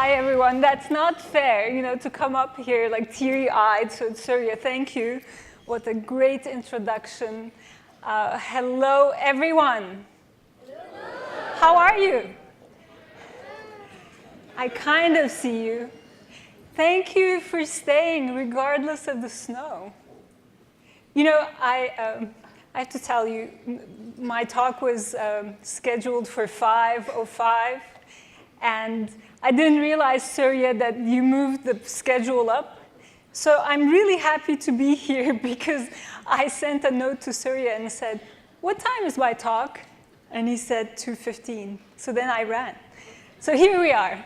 Hi, everyone. That's not fair, to come up here like teary-eyed. So, Surya, thank you. What a great introduction. Hello, everyone. Hello. How are you? I kind of see you. Thank you for staying, regardless of the snow. I have to tell you, my talk was scheduled for 5:05, and I didn't realize, Surya, that you moved the schedule up. So I'm really happy to be here because I sent a note to Surya and said, "What time is my talk?" And he said 2:15. So then I ran. So here we are.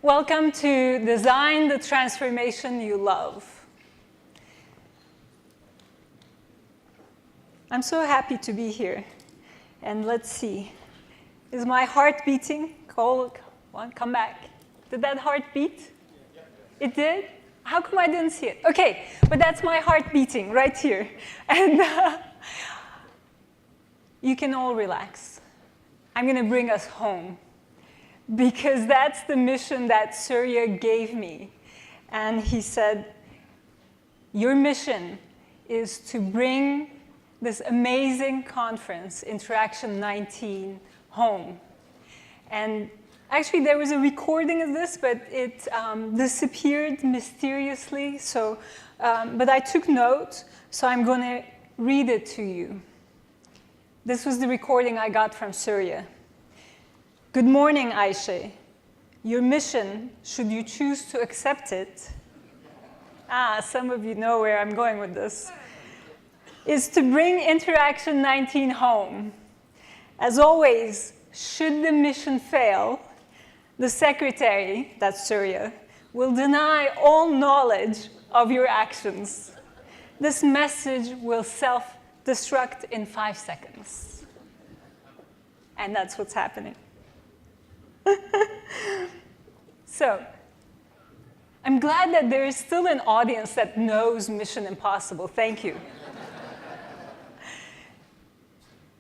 Welcome to Design the Transformation You Love. I'm so happy to be here. And let's see. Is my heart beating? Come back. Did that heart beat? It did? How come I didn't see it? Okay, but that's my heart beating right here. And you can all relax. I'm going to bring us home, because that's the mission that Surya gave me. And he said, your mission is to bring this amazing conference, Interaction 19, home. And actually, there was a recording of this, but it disappeared mysteriously. So, but I took note, so I'm going to read it to you. This was the recording I got from Surya. Good morning, Ayse. Your mission, should you choose to accept it, some of you know where I'm going with this, is to bring Interaction 19 home. As always, should the mission fail, the secretary, that's Surya, will deny all knowledge of your actions. This message will self-destruct in 5 seconds. And that's what's happening. So, I'm glad that there is still an audience that knows Mission Impossible. Thank you.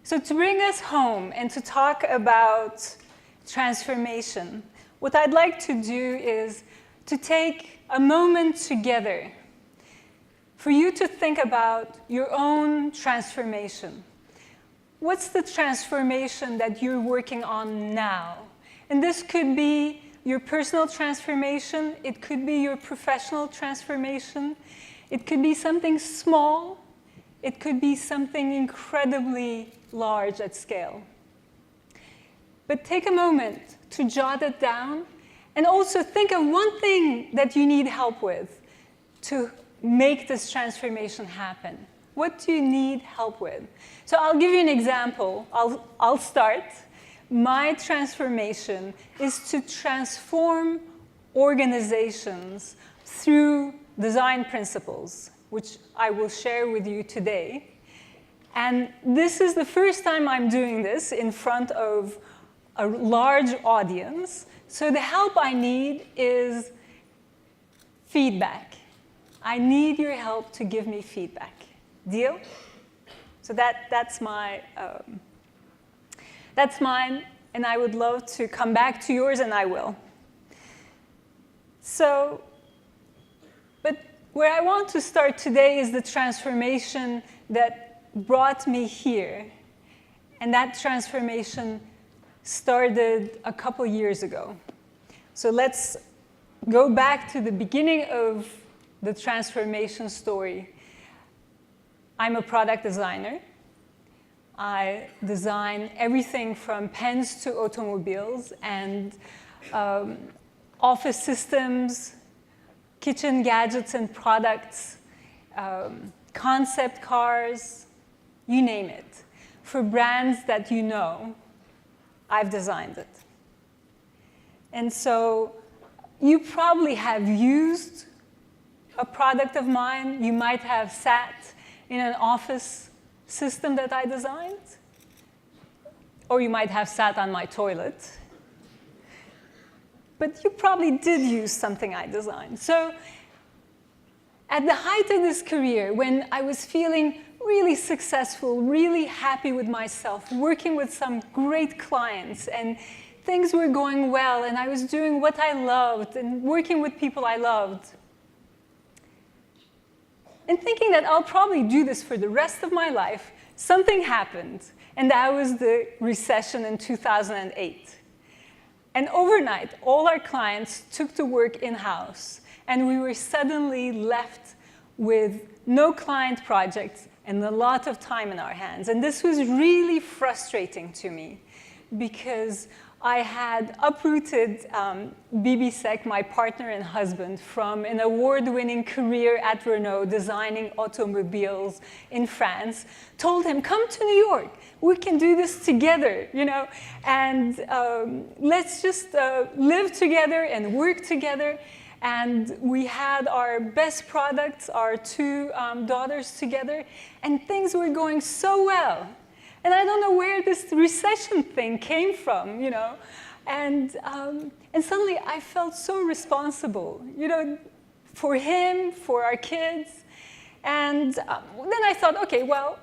So to bring us home and to talk about transformation, what I'd like to do is to take a moment together for you to think about your own transformation. What's the transformation that you're working on now? And this could be your personal transformation. It could be your professional transformation. It could be something small. It could be something incredibly large at scale. But take a moment to jot it down, and also think of one thing that you need help with to make this transformation happen. What do you need help with? So I'll give you an example. I'll start. My transformation is to transform organizations through design principles, which I will share with you today. And this is the first time I'm doing this in front of a large audience. So the help I need is feedback. I need your help to give me feedback. Deal? So that's mine, and I would love to come back to yours, and I will. So, but where I want to start today is the transformation that brought me here. And that transformation started a couple years ago. So let's go back to the beginning of the transformation story. I'm a product designer. I design everything from pens to automobiles and office systems, kitchen gadgets and products, concept cars, you name it. For brands that you know, I've designed it. And so you probably have used a product of mine. You might have sat in an office system that I designed, or you might have sat on my toilet. But you probably did use something I designed. So at the height of this career, when I was feeling really successful, really happy with myself, working with some great clients, and things were going well, and I was doing what I loved and working with people I loved. And thinking that I'll probably do this for the rest of my life, something happened, and that was the recession in 2008. And overnight, all our clients took the work in-house, and we were suddenly left with no client projects and a lot of time in our hands. And this was really frustrating to me, because I had uprooted B.B. Seck, my partner and husband, from an award-winning career at Renault designing automobiles in France, told him, come to New York, we can do this together, you know, and let's just live together and work together. And we had our best products, our two daughters together, and things were going so well. And I don't know where this recession thing came from, you know. And suddenly I felt so responsible, you know, for him, for our kids. And then I thought, okay, well,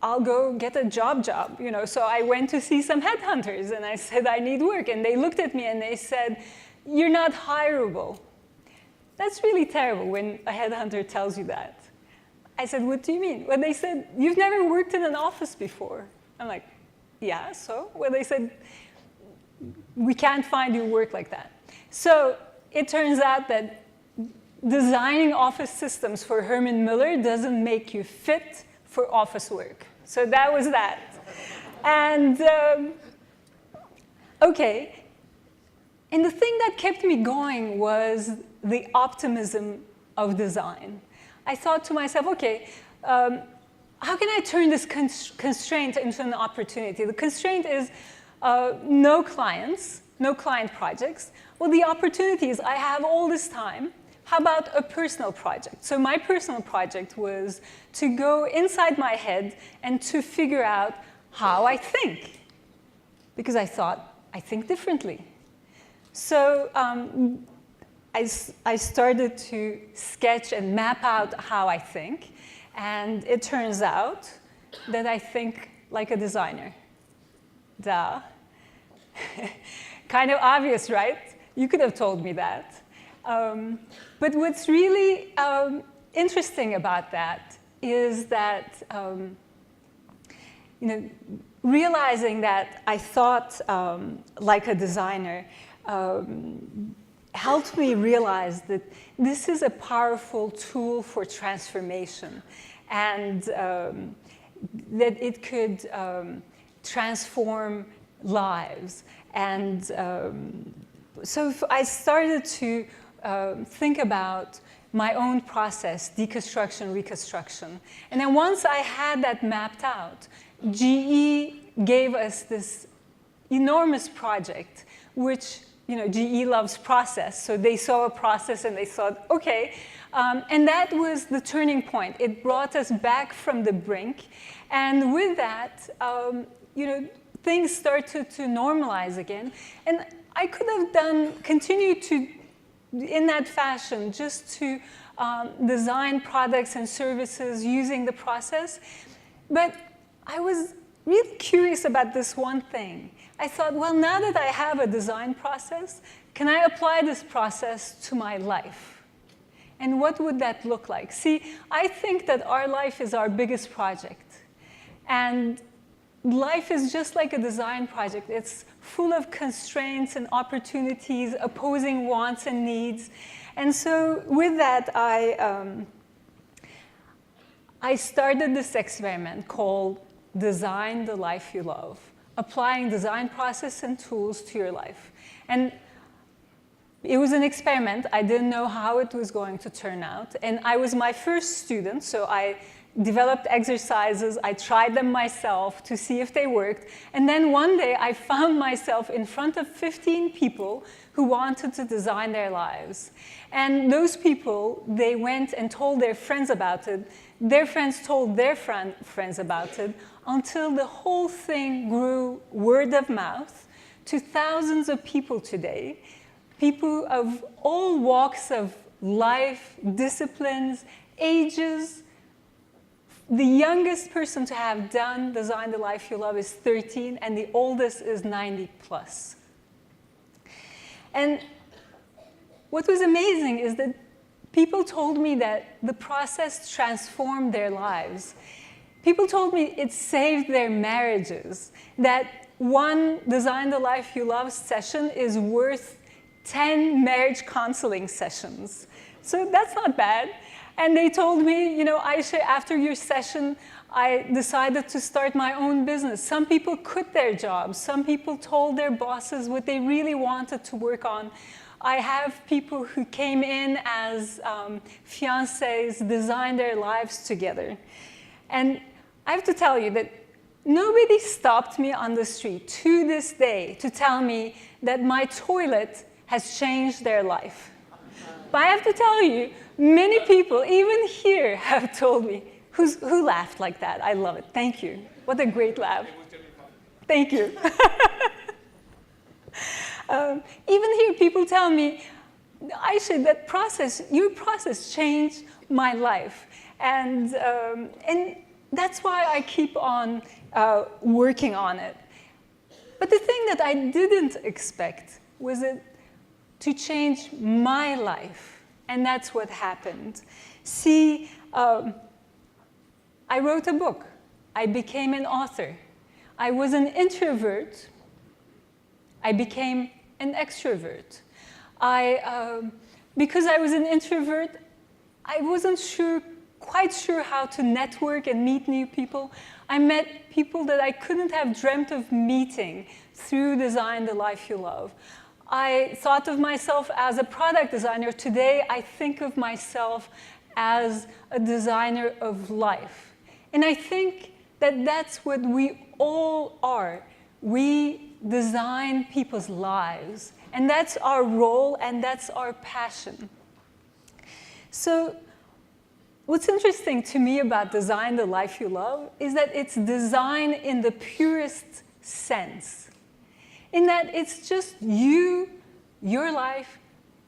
I'll go get a job, you know. So I went to see some headhunters, and I said, I need work. And they looked at me and they said, you're not hireable. That's really terrible when a headhunter tells you that. I said, what do you mean? Well, they said, you've never worked in an office before. I'm like, yeah, so? Well, they said, we can't find you work like that. So it turns out that designing office systems for Herman Miller doesn't make you fit for office work. So that was that. And okay. And the thing that kept me going was the optimism of design. I thought to myself, okay, how can I turn this constraint into an opportunity? The constraint is no clients, no client projects. Well, the opportunity is I have all this time. How about a personal project? So my personal project was to go inside my head and to figure out how I think. Because I thought, I think differently. So I started to sketch and map out how I think. And it turns out that I think like a designer. Duh. Kind of obvious, right? You could have told me that. But what's really interesting about that is that, you know, realizing that I thought like a designer helped me realize that this is a powerful tool for transformation, and that it could transform lives. And so I started to think about my own process, deconstruction, reconstruction. And then once I had that mapped out, GE gave us this enormous project, which, you know, GE loves process. So they saw a process and they thought, okay. And that was the turning point. It brought us back from the brink. And with that, you know, things started to normalize again. And I could have continued to, in that fashion, just to design products and services using the process. But I was really curious about this one thing. I thought, well, now that I have a design process, can I apply this process to my life? And what would that look like? See, I think that our life is our biggest project. And life is just like a design project. It's full of constraints and opportunities, opposing wants and needs. And so with that, I started this experiment called Design the Life You Love, applying design process and tools to your life. And it was an experiment. I didn't know how it was going to turn out. And I was my first student, so I developed exercises. I tried them myself to see if they worked. And then one day, I found myself in front of 15 people who wanted to design their lives. And those people, they went and told their friends about it. Their friends told their friends about it, until the whole thing grew word of mouth to thousands of people today, people of all walks of life, disciplines, ages. The youngest person to have done Design the Life You Love is 13, and the oldest is 90 plus. And what was amazing is that people told me that the process transformed their lives. People told me it saved their marriages, that one Design the Life You Love session is worth 10 marriage counseling sessions. So that's not bad. And they told me, you know, Ayse, after your session, I decided to start my own business. Some people quit their jobs. Some people told their bosses what they really wanted to work on. I have people who came in as fiancés, designed their lives together. And I have to tell you that nobody stopped me on the street to this day to tell me that my toilet has changed their life. But I have to tell you, many people, even here, have told me. Who laughed like that? I love it. Thank you. What a great laugh. Thank you. Even here, people tell me, Ayse, that process, your process changed my life. And that's why I keep on working on it. But the thing that I didn't expect was it to change my life. And that's what happened. See, I wrote a book. I became an author. I was an introvert. I became an extrovert. Because I was an introvert, I wasn't quite sure how to network and meet new people. I met people that I couldn't have dreamt of meeting through Design the Life You Love. I thought of myself as a product designer. Today, I think of myself as a designer of life. And I think that that's what we all are. We design people's lives. And that's our role, and that's our passion. So what's interesting to me about Design the Life You Love is that it's design in the purest sense. In that it's just you, your life,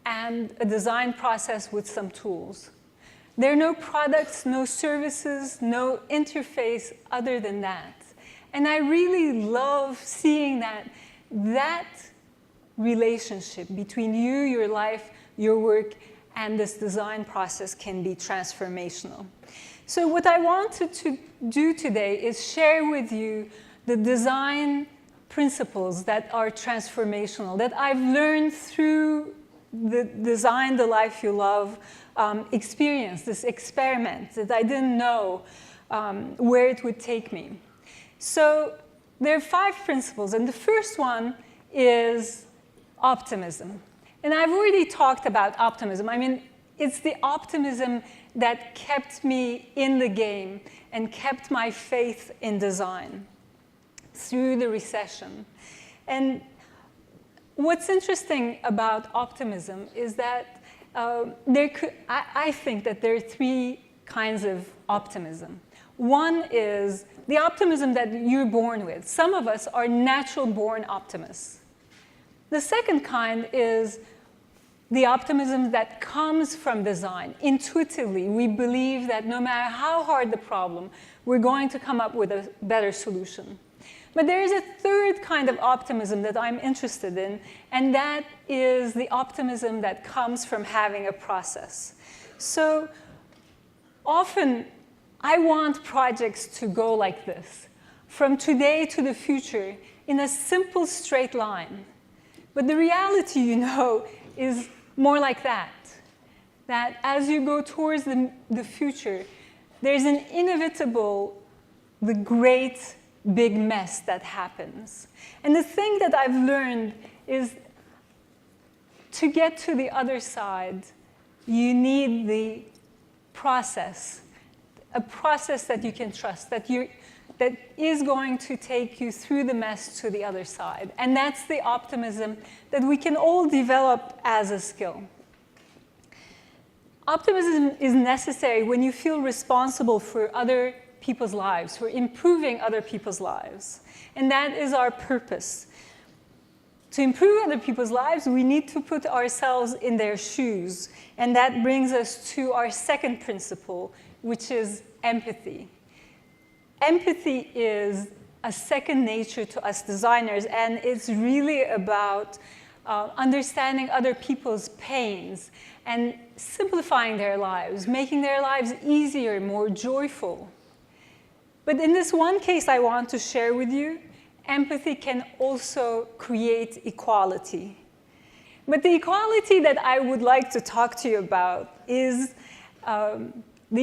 and a design process with some tools. There are no products, no services, no interface other than that. And I really love seeing that relationship between you, your life, your work, and this design process can be transformational. So what I wanted to do today is share with you the design principles that are transformational, that I've learned through the Design the Life You Love experience, this experiment that I didn't know where it would take me. So there are 5 principles, and the first one is optimism. And I've already talked about optimism. I mean, it's the optimism that kept me in the game and kept my faith in design through the recession. And what's interesting about optimism is that I think that there are 3 kinds of optimism. One is the optimism that you're born with. Some of us are natural-born optimists. The second kind is the optimism that comes from design. Intuitively, we believe that no matter how hard the problem, we're going to come up with a better solution. But there is a third kind of optimism that I'm interested in, and that is the optimism that comes from having a process. So often, I want projects to go like this, from today to the future, in a simple straight line. But the reality, you know, is more like that. That as you go towards the future, there's an inevitable, the great big mess that happens. And the thing that I've learned is to get to the other side, you need the process, a process that you can trust, that is going to take you through the mess to the other side. And that's the optimism that we can all develop as a skill. Optimism is necessary when you feel responsible for other people's lives, for improving other people's lives. And that is our purpose. To improve other people's lives, we need to put ourselves in their shoes. And that brings us to our second principle, which is empathy. Empathy is a second nature to us designers, and it's really about understanding other people's pains, and simplifying their lives, making their lives easier, more joyful. But in this one case I want to share with you, empathy can also create equality. But the equality that I would like to talk to you about is the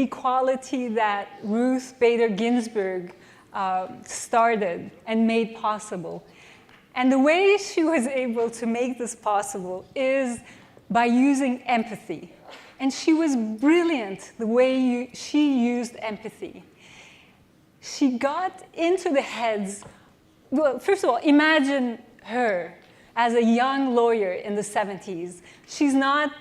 equality that Ruth Bader Ginsburg started and made possible. And the way she was able to make this possible is by using empathy. And she was brilliant the way she used empathy. She got into the heads. Well, first of all, imagine her as a young lawyer in the 70s. She's not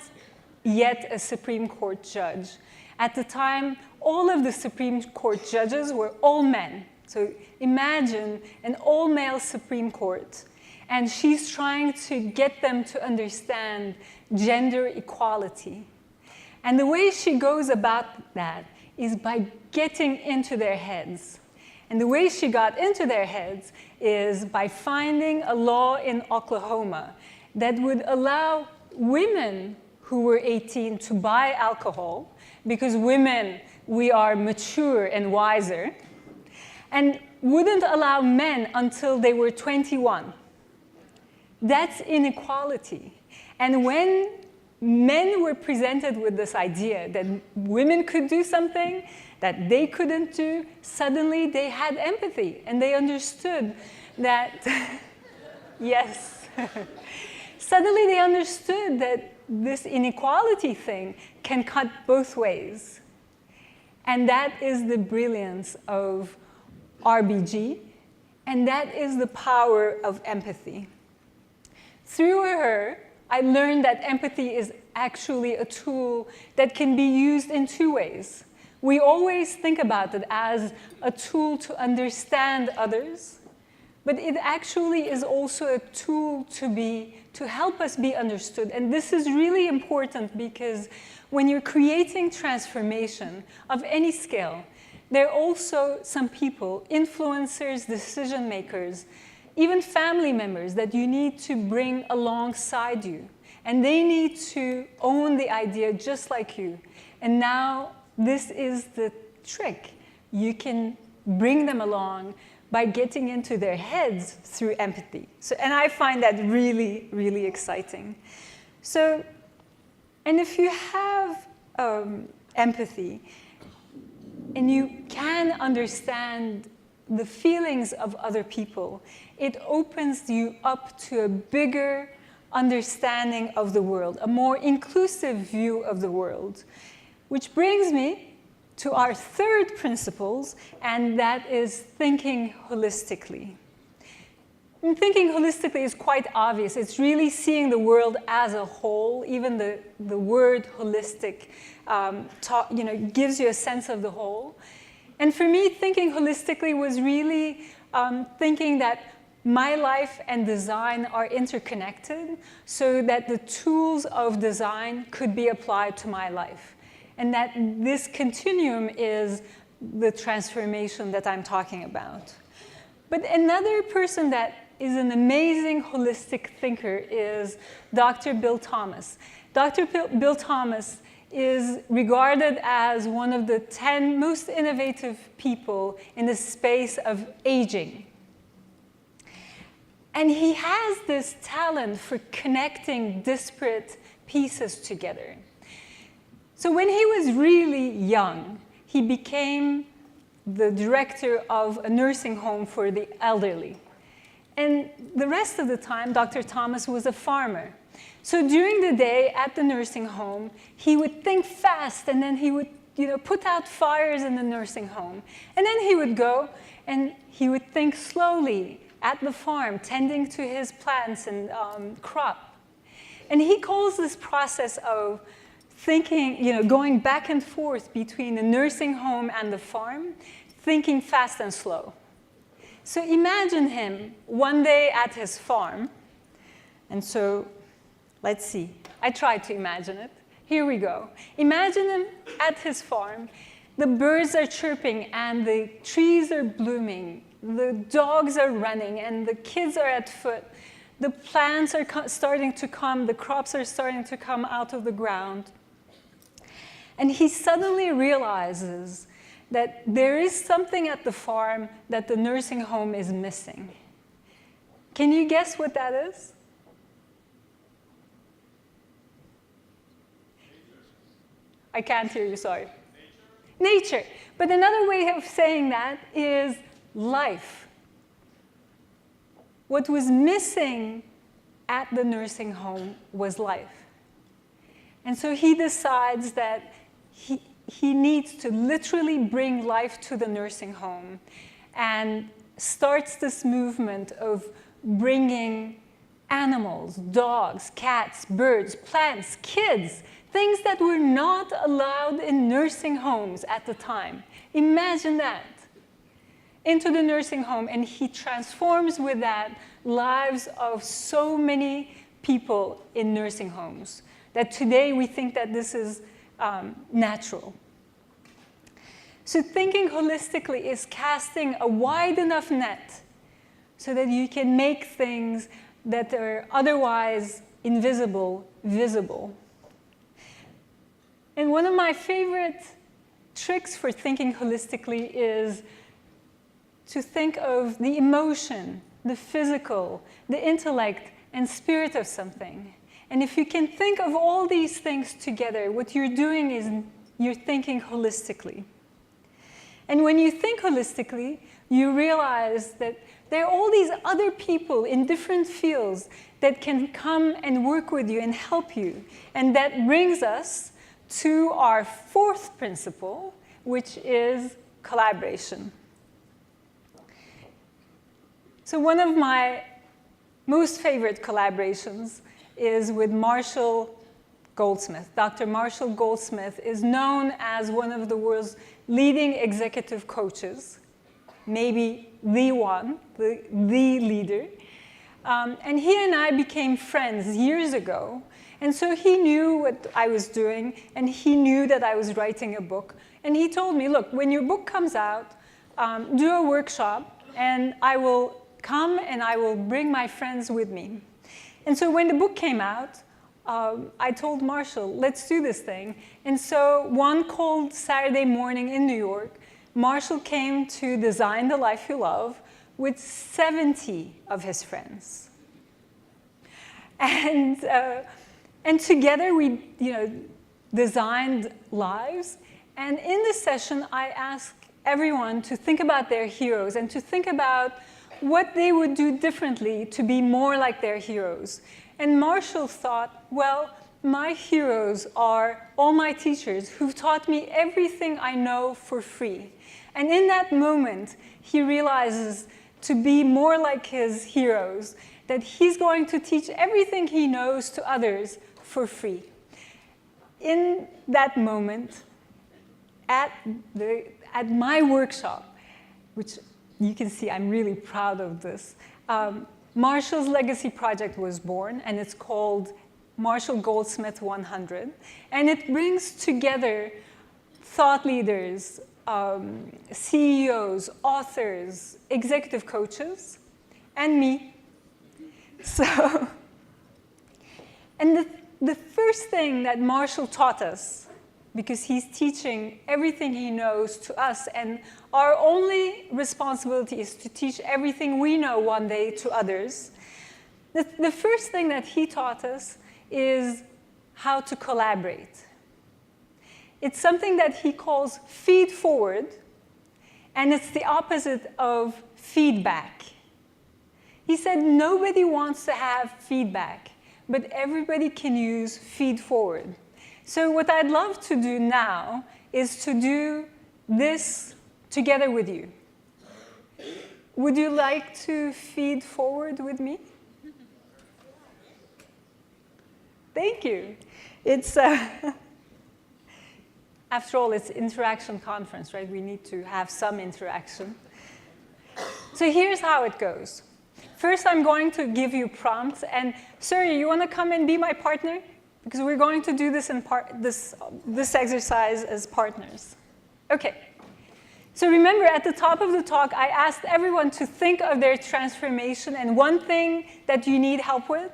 yet a Supreme Court judge. At the time, all of the Supreme Court judges were all men. So imagine an all-male Supreme Court, and she's trying to get them to understand gender equality. And the way she goes about that is by getting into their heads. And the way she got into their heads is by finding a law in Oklahoma that would allow women who were 18 to buy alcohol, because women, we are mature and wiser, and wouldn't allow men until they were 21. That's inequality. And when men were presented with this idea that women could do something that they couldn't do, suddenly they had empathy and they understood that, yes, suddenly they understood that this inequality thing can cut both ways. And that is the brilliance of RBG, and that is the power of empathy. Through her, I learned that empathy is actually a tool that can be used in two ways. We always think about it as a tool to understand others, but it actually is also a tool to help us be understood. And this is really important because when you're creating transformation of any scale, there are also some people, influencers, decision makers, even family members that you need to bring alongside you. And they need to own the idea just like you. And now this is the trick. You can bring them along by getting into their heads through empathy. So, and I find that really, really exciting. So, and if you have empathy, and you can understand the feelings of other people, it opens you up to a bigger understanding of the world, a more inclusive view of the world. Which brings me to our third principle, and that is thinking holistically. And thinking holistically is quite obvious. It's really seeing the world as a whole. Even the word holistic gives you a sense of the whole. And for me, thinking holistically was really thinking that my life and design are interconnected so that the tools of design could be applied to my life. And that this continuum is the transformation that I'm talking about. But another person that is an amazing holistic thinker is Dr. Bill Thomas. Dr. Bill Thomas is regarded as one of the 10 most innovative people in the space of aging. And he has this talent for connecting disparate pieces together. So when he was really young, he became the director of a nursing home for the elderly. And the rest of the time, Dr. Thomas was a farmer. So during the day at the nursing home, he would think fast, and then he would put out fires in the nursing home. And then he would go and he would think slowly at the farm, tending to his plants and crop. And he calls this process of thinking, going back and forth between the nursing home and the farm, thinking fast and slow. So imagine him one day at his farm. And so, let's see. I tried to imagine it. Here we go. Imagine him at his farm. The birds are chirping and the trees are blooming. The dogs are running and the kids are at foot. the plants are starting to come, the crops are starting to come out of the ground. And he suddenly realizes that there is something at the farm that the nursing home is missing. Can you guess what that is? I can't hear you, sorry. Nature. But another way of saying that is life. What was missing at the nursing home was life. And so he decides that he needs to literally bring life to the nursing home and starts this movement of bringing animals, dogs, cats, birds, plants, kids, things that were not allowed in nursing homes at the time. Imagine that. Into the nursing home, and he transforms with that lives of so many people in nursing homes that today we think that this is natural. So thinking holistically is casting a wide enough net so that you can make things that are otherwise invisible, visible. And one of my favorite tricks for thinking holistically is to think of the emotion, the physical, the intellect, and spirit of something. And if you can think of all these things together, what you're doing is you're thinking holistically. And when you think holistically, you realize that there are all these other people in different fields that can come and work with you and help you. And that brings us to our fourth principle, which is collaboration. So one of my most favorite collaborations is with Marshall Goldsmith. Dr. Marshall Goldsmith is known as one of the world's leading executive coaches, maybe the one, the leader. And he and I became friends years ago. And so he knew what I was doing, and he knew that I was writing a book. And he told me, look, when your book comes out, do a workshop, and I will come and I will bring my friends with me. And so when the book came out, I told Marshall, let's do this thing. And so one cold Saturday morning in New York, Marshall came to Design the Life You Love with 70 of his friends. And together we designed lives. And in this session, I asked everyone to think about their heroes and to think about what they would do differently to be more like their heroes. And Marshall thought, well, my heroes are all my teachers who've taught me everything I know for free. And in that moment, he realizes to be more like his heroes, that he's going to teach everything he knows to others for free. In that moment, at my workshop, which you can see I'm really proud of this, Marshall's Legacy Project was born, and it's called Marshall Goldsmith 100. And it brings together thought leaders, CEOs, authors, executive coaches, and me. So, and the first thing that Marshall taught us, because he's teaching everything he knows to us, and our only responsibility is to teach everything we know one day to others. The first thing that he taught us is how to collaborate. It's something that he calls feedforward, and it's the opposite of feedback. He said nobody wants to have feedback, but everybody can use feedforward. So what I'd love to do now is to do this together with you. Would you like to feed forward with me? Thank you. It's, after all, it's interaction conference, right? We need to have some interaction. So here's how it goes. First, I'm going to give you prompts. And Suri, you want to come and be my partner? Because we're going to do this, this exercise as partners. OK. So remember, at the top of the talk, I asked everyone to think of their transformation and one thing that you need help with.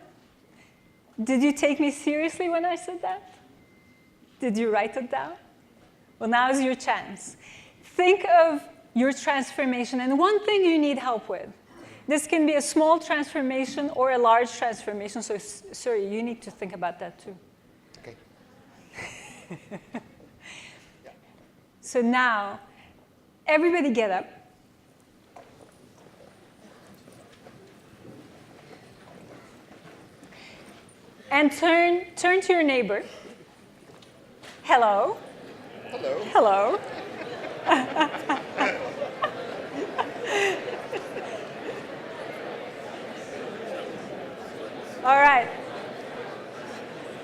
Did you take me seriously when I said that? Did you write it down? Well, now's your chance. Think of your transformation and one thing you need help with. This can be a small transformation or a large transformation, so sorry, you need to think about that too. Okay. So now, everybody get up. And turn to your neighbor. Hello. Hello. Hello. All right.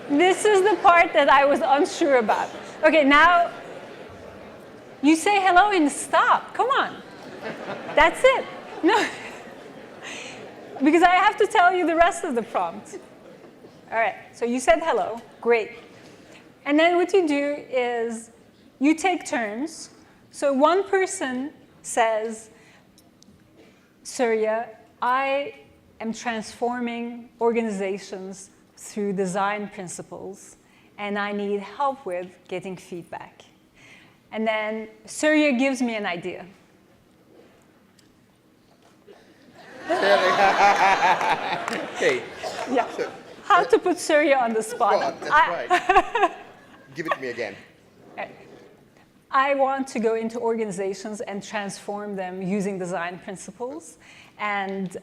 This is the part that I was unsure about. Okay, now you say hello and stop. Come on. That's it. No. Because I have to tell you the rest of the prompt. All right, so you said hello. Great. And then what you do is you take turns. So one person says, Surya, I am transforming organizations through design principles, and I need help with getting feedback. And then Surya gives me an idea. Okay. Yeah. So, How to put Surya on the spot. that's right. Give it to me again. I want to go into organizations and transform them using design principles. And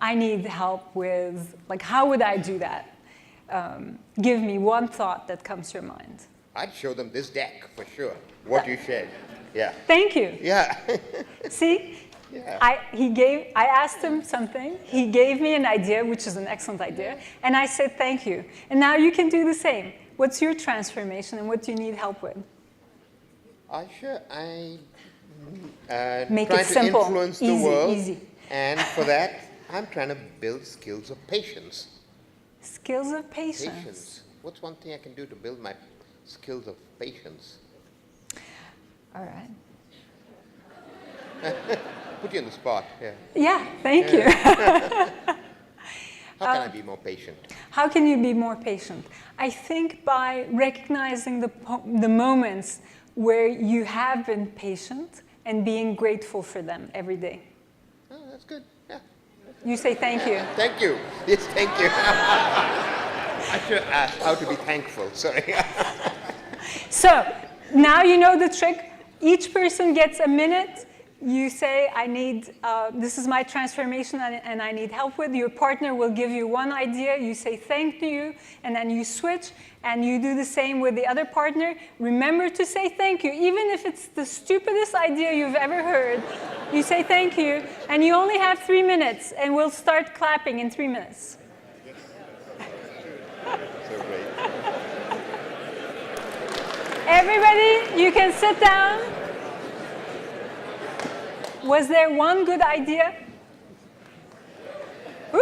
I need help with, like, how would I do that? Give me one thought that comes to your mind. I'd show them this deck for sure. What you said. Yeah. Thank you. Yeah. See? Yeah. I asked him something. He gave me an idea, which is an excellent idea. And I said, thank you. And now you can do the same. What's your transformation and what do you need help with? I Make trying it simple. to influence the Easy, world. easy. And for that, I'm trying to build skills of patience. Skills of patience. Patience. What's one thing I can do to build my skills of patience? All right. Put you on the spot. Yeah. Yeah, thank you. How can I be more patient? How can you be more patient? I think by recognizing the moments where you have been patient and being grateful for them every day. Oh, that's good. Yeah. You say thank you. Thank you. Yes, thank you. I should have asked how to be thankful. Sorry. So now you know the trick. Each person gets a minute. You say, this is my transformation and I need help with. Your partner will give you one idea. You say thank you, and then you switch, and you do the same with the other partner. Remember to say thank you. Even if it's the stupidest idea you've ever heard, you say thank you, and you only have 3 minutes, and we'll start clapping in 3 minutes. So great. Everybody, you can sit down. Was there one good idea? Woo!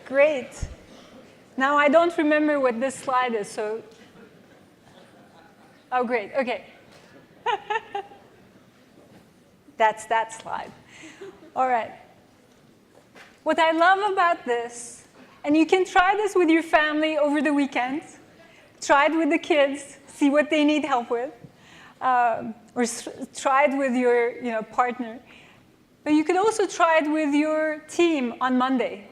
Great. Now I don't remember what this slide is, so. Oh, great. Okay. That's that slide. All right. What I love about this, and you can try this with your family over the weekend. Try it with the kids. See what they need help with. Or try it with your partner. But you could also try it with your team on Monday.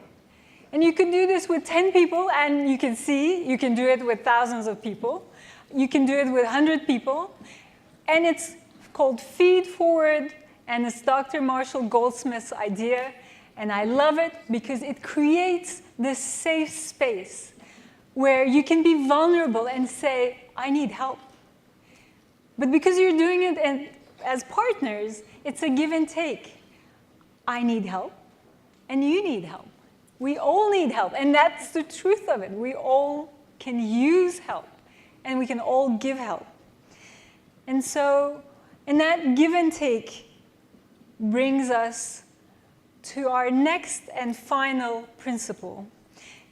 And you could do this with 10 people, and you can see, you can do it with thousands of people. You can do it with 100 people. And it's called Feedforward, and it's Dr. Marshall Goldsmith's idea. And I love it because it creates this safe space where you can be vulnerable and say, I need help. But because you're doing it as partners, it's a give and take. I need help, and you need help. We all need help, and that's the truth of it. We all can use help, and we can all give help. And so, and that give and take brings us to our next and final principle.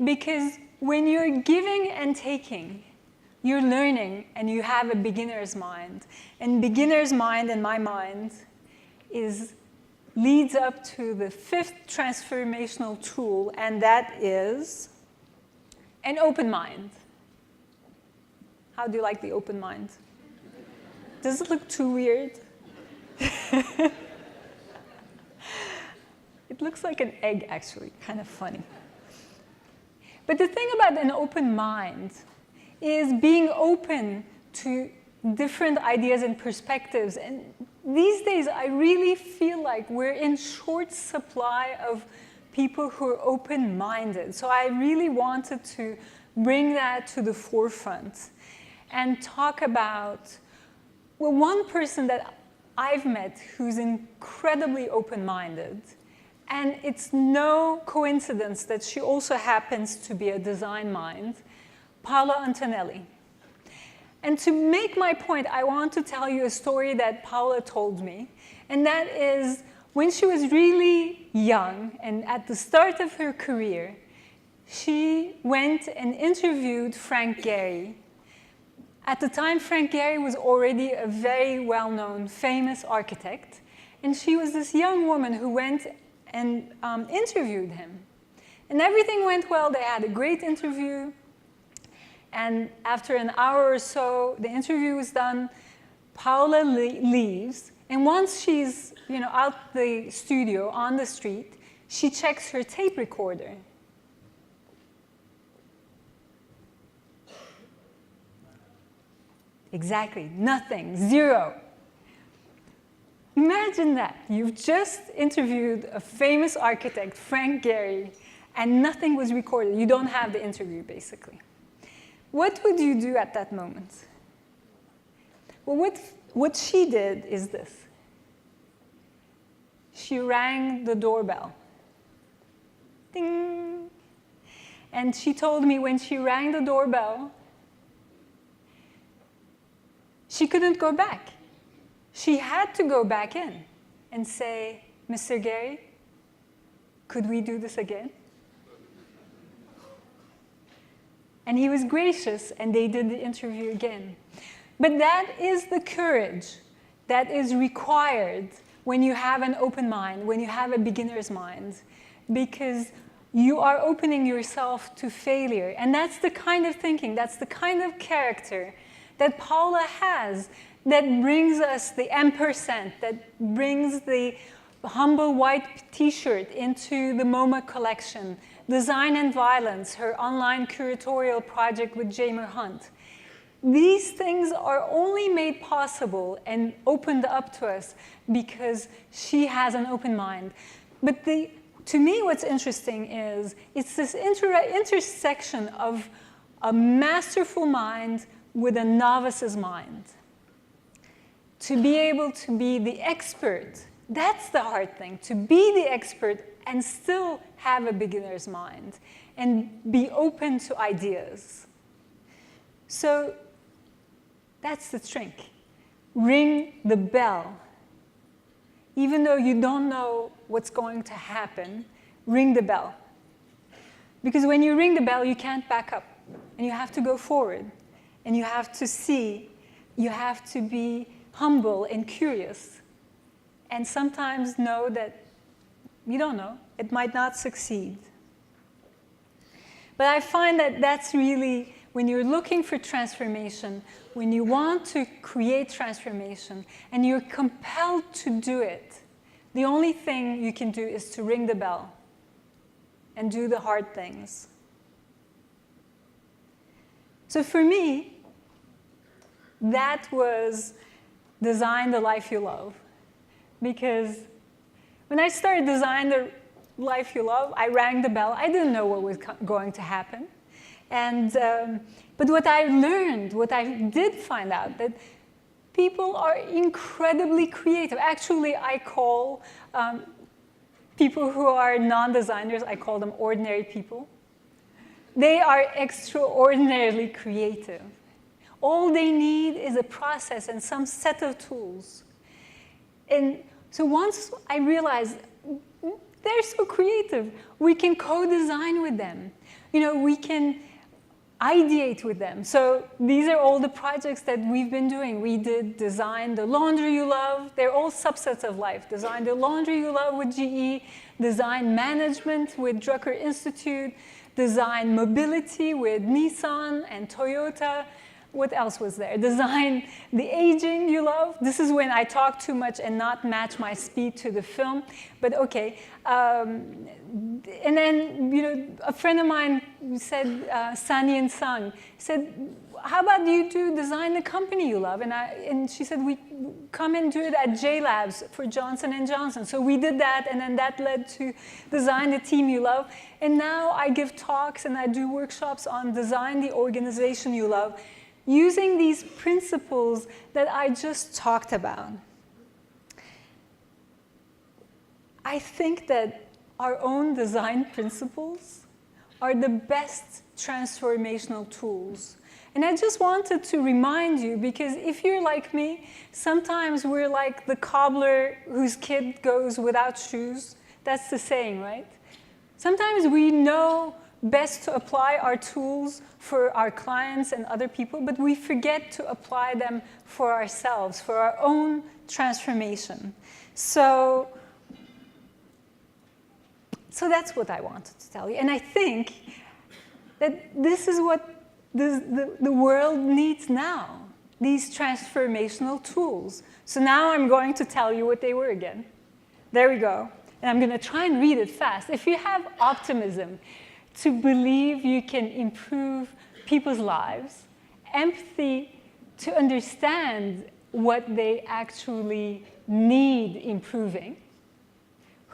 Because when you're giving and taking, you're learning and you have a beginner's mind. And beginner's mind, in my mind, leads up to the 5th transformational tool, and that is an open mind. How do you like the open mind? Does it look too weird? It looks like an egg, actually, kind of funny. But the thing about an open mind is being open to different ideas and perspectives. And these days, I really feel like we're in short supply of people who are open-minded. So I really wanted to bring that to the forefront and talk about, well, one person that I've met who's incredibly open-minded. And it's no coincidence that she also happens to be a design mind, Paola Antonelli. And to make my point, I want to tell you a story that Paola told me. And that is, when she was really young and at the start of her career, she went and interviewed Frank Gehry. At the time, Frank Gehry was already a very well-known, famous architect. And she was this young woman who went and interviewed him. And everything went well. They had a great interview. And after an hour or so, the interview was done. Paola leaves. And once she's out the studio, on the street, she checks her tape recorder. Exactly, nothing, 0. Imagine that. You've just interviewed a famous architect, Frank Gehry, and nothing was recorded. You don't have the interview, basically. What would you do at that moment? Well, what she did is this. She rang the doorbell. Ding! And she told me when she rang the doorbell, she couldn't go back. She had to go back in and say, Mr. Gehry, could we do this again? And he was gracious, and they did the interview again. But that is the courage that is required when you have an open mind, when you have a beginner's mind, because you are opening yourself to failure. And that's the kind of thinking, that's the kind of character that Paola has, that brings us the ampersand, that brings the humble white t-shirt into the MoMA collection, Design and Violence, her online curatorial project with Jamer Hunt. These things are only made possible and opened up to us because she has an open mind. But to me, what's interesting is it's this intersection of a masterful mind with a novice's mind. To be able to be the expert, that's the hard thing, to be the expert and still have a beginner's mind and be open to ideas. So that's the trick. Ring the bell. Even though you don't know what's going to happen, ring the bell. Because when you ring the bell, you can't back up, and you have to go forward. And you have to see, you have to be humble and curious. And sometimes know that you don't know, it might not succeed. But I find that that's really, when you're looking for transformation, when you want to create transformation, and you're compelled to do it, the only thing you can do is to ring the bell and do the hard things. So for me, that was Design the Life You Love. Because when I started Design the Life You Love, I rang the bell. I didn't know what was going to happen. But what I learned, what I did find out, that people are incredibly creative. Actually, I call people who are non-designers, I call them ordinary people. They are extraordinarily creative. All they need is a process and some set of tools. And so once I realized they're so creative, we can co-design with them. We can ideate with them. So these are all the projects that we've been doing. We did Design the Laundry You Love. They're all subsets of life. Design the Laundry You Love with GE, Design Management with Drucker Institute, Design Mobility with Nissan and Toyota. What else was there? Design the Aging You Love. This is when I talk too much and not match my speed to the film, but okay. And then, a friend of mine said, Sani and Sung, said, how about you do Design the Company You Love? And she said, we come and do it at J-Labs for Johnson & Johnson. So we did that, and then that led to Design the Team You Love. And now I give talks and I do workshops on Design the Organization You Love, using these principles that I just talked about. I think that our own design principles are the best transformational tools. And I just wanted to remind you, because if you're like me, sometimes we're like the cobbler whose kid goes without shoes. That's the saying, right? Sometimes we know best to apply our tools for our clients and other people, but we forget to apply them for ourselves, for our own transformation. So that's what I wanted to tell you. And I think that this is what the world needs now, these transformational tools. So now I'm going to tell you what they were again. There we go. And I'm going to try and read it fast. If you have optimism, to believe you can improve people's lives, empathy, to understand what they actually need improving,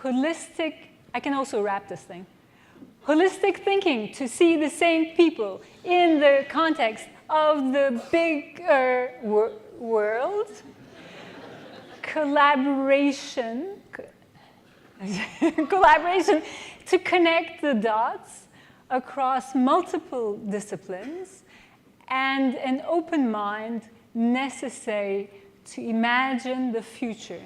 holistic, I can also wrap this thing, holistic thinking, to see the same people in the context of the bigger world, collaboration, collaboration to connect the dots across multiple disciplines, and an open mind necessary to imagine the future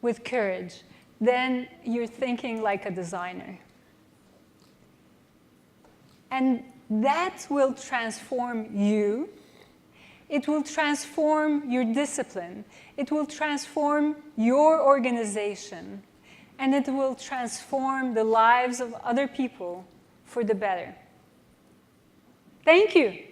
with courage. Then you're thinking like a designer. And that will transform you. It will transform your discipline. It will transform your organization. And it will transform the lives of other people for the better. Thank you.